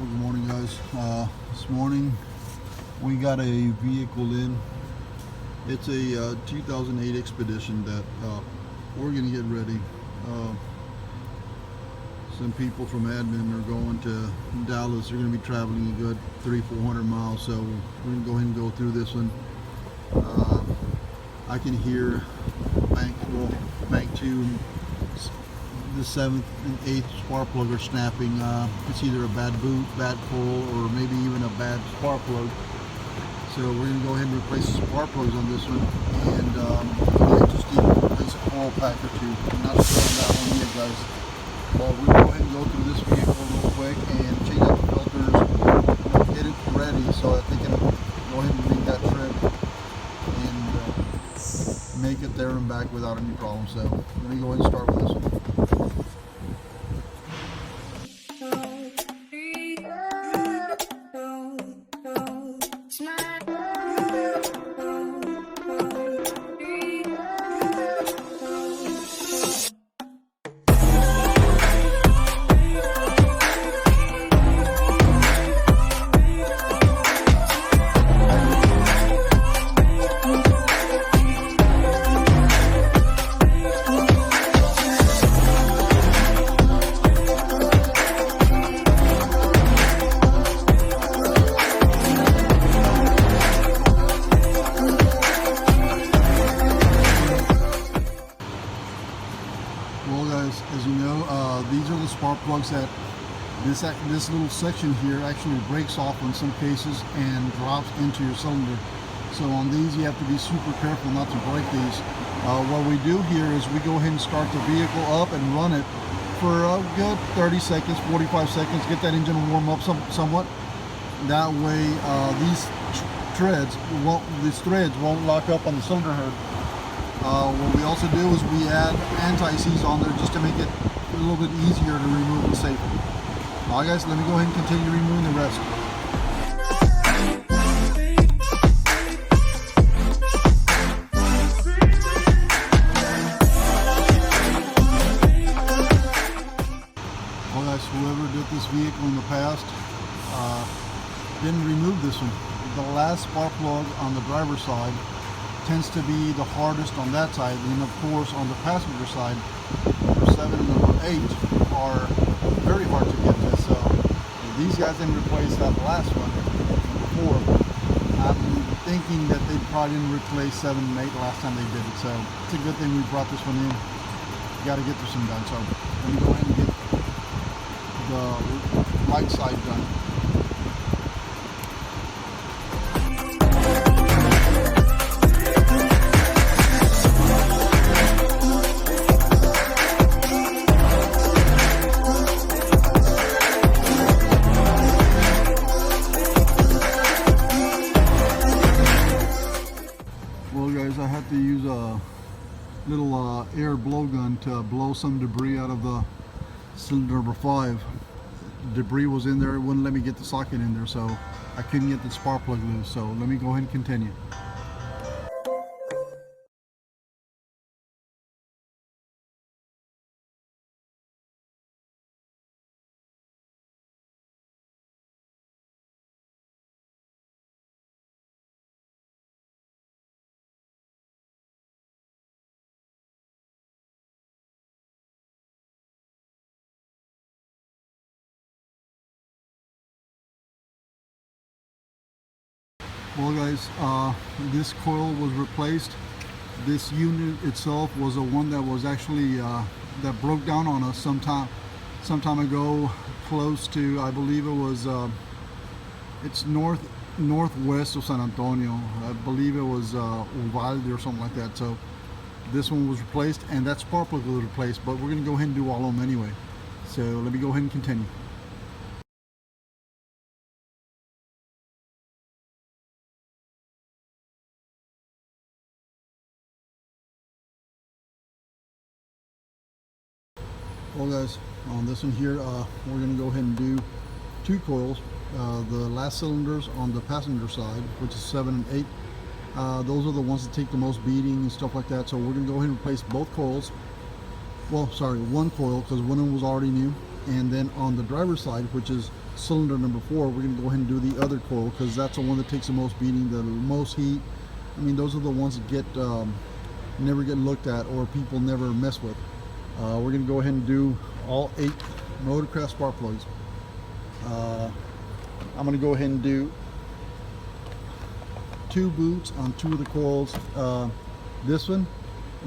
Well, good morning, guys. This morning we got a vehicle in. It's a 2008 Expedition that we're going to get ready. Some people from admin are going to Dallas. They're going to be traveling a good 300-400 miles, so we're going to go ahead and go through this one. I can hear bank 2, the 7th and 8th spark plug are snapping. It's either a bad boot, bad coil, or maybe even a bad spark plug. So we're going to go ahead and replace the spark plugs on this one, and just need to replace a coil pack or two. I'm not starting that one yet, guys. But we'll go ahead and go through this vehicle real quick and change out the filters, get it ready so that they can go ahead and make that trip and make it there and back without any problems. So let me go ahead and start with this one. Well, guys, as you know, these are the spark plugs that this little section here actually breaks off in some cases and drops into your cylinder. So on these you have to be super careful not to break these. What we do here is we go ahead and start the vehicle up and run it for a good 30 seconds, 45 seconds, get that engine warm up somewhat. That way these threads won't lock up on the cylinder head. What we also do is we add anti-seize on there just to make it a little bit easier to remove and safer. Alright, guys, let me go ahead and continue removing the rest. Well, guys, whoever did this vehicle in the past didn't remove this one. The last spark plug on the driver's side tends to be the hardest on that side, and of course on the passenger side, number 7 and number 8 are very hard to get to. So these guys didn't replace that last one, number 4. I'm thinking that they probably didn't replace 7 and 8 last time they did it, so it's a good thing we brought this one in. You got to get this one done. So let me go ahead and get the right side done. I had to use a little air blowgun to blow some debris out of the cylinder number 5. Debris was in there, it wouldn't let me get the socket in there, so I couldn't get the spark plug loose. So let me go ahead and continue. Well, guys, this coil was replaced. This unit itself was the one that was actually that broke down on us some time ago, close to, I believe it was it's northwest of San Antonio. I believe it was Uvalde or something like that. So this one was replaced, and that spark plug was replaced, but we're going to go ahead and do all of them anyway. So let me go ahead and continue. Well, guys, on this one here, we're going to go ahead and do 2 coils. The last cylinders on the passenger side, which is 7 and 8, those are the ones that take the most beating and stuff like that. So we're going to go ahead and replace both coils. Well, sorry, one coil, because one of them was already new. and then on the driver's side, which is cylinder number 4, we're going to go ahead and do the other coil, because that's the one that takes the most beating, the most heat. I mean, those are the ones that get never get looked at, or people never mess with. We're going to go ahead and do all 8 Motorcraft spark plugs. I'm going to go ahead and do 2 boots on 2 of the coils. This one,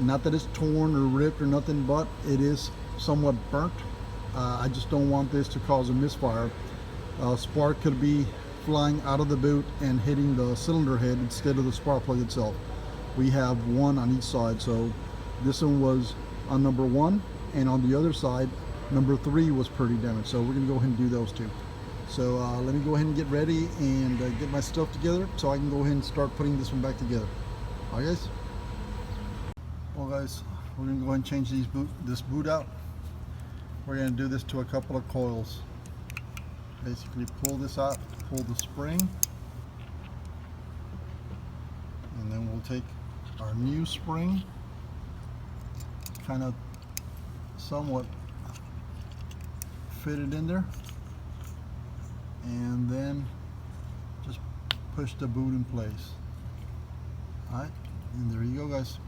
not that it's torn or ripped or nothing, but it is somewhat burnt. I just don't want this to cause a misfire. Spark could be flying out of the boot and hitting the cylinder head instead of the spark plug itself. We have 1 on each side, so this one was on number 1, and on the other side number 3 was pretty damaged, so we're going to go ahead and do those 2. So let me go ahead and get ready and get my stuff together so I can go ahead and start putting this one back together. Alright guys? Well guys, we're going to go ahead and change this boot out. We're going to do this to a couple of coils. Basically pull this out, pull the spring, and then we'll take our new spring, kind of somewhat fit it in there, and then just push the boot in place. Alright, and there you go guys.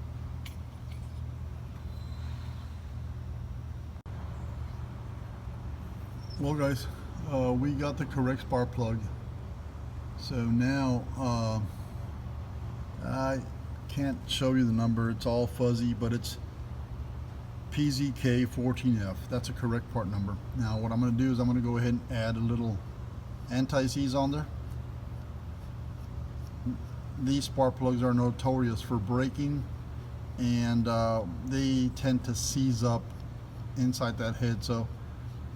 Well guys, we got the correct spark plug. So now I can't show you the number, it's all fuzzy, but it's PZK14F. That's a correct part number. Now what I'm going to do is I'm going to go ahead and add a little anti-seize on there. These spark plugs are notorious for breaking, and they tend to seize up inside that head. So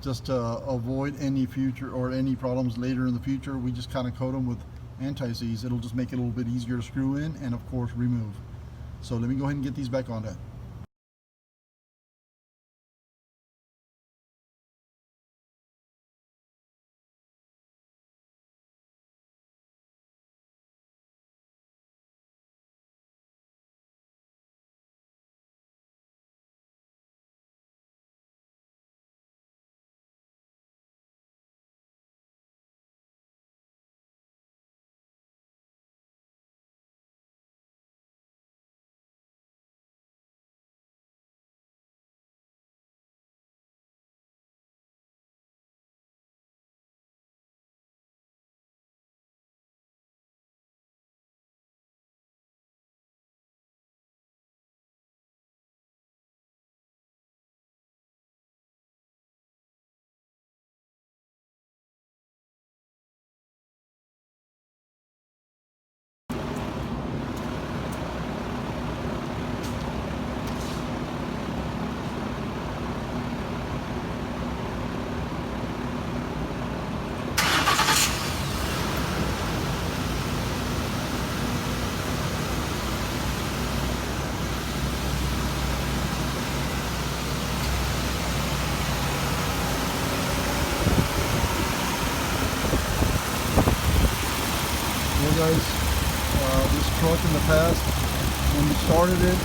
just to avoid any future or any problems later in the future, we just kind of coat them with anti-seize. It'll just make it a little bit easier to screw in and of course remove. So let me go ahead and get these back on that. Guys, this truck in the past, when we started it,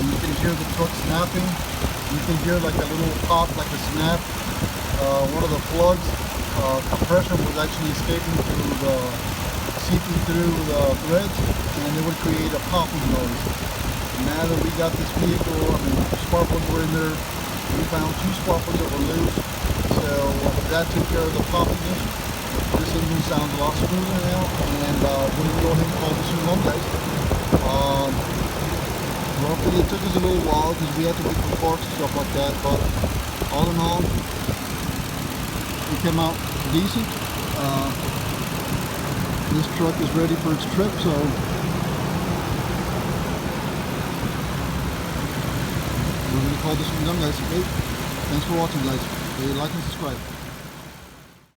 you can hear the truck snapping. You can hear like a little pop, like a snap. One of the plugs, compression was actually escaping seeping through the threads, and it would create a popping noise. Now that we got this vehicle, I mean, spark plugs were in there. We found 2 spark plugs that were loose, so that took care of the popping issue. This engine sounds a lot smoother now, and we're going to go ahead and call this one home, guys. Roughly, it took us a little while because we had to wait for parts and stuff like that, but all in all, it came out decent. This truck is ready for its trip, so we're going to call this one done, guys. Okay? Thanks for watching, guys. Like and subscribe.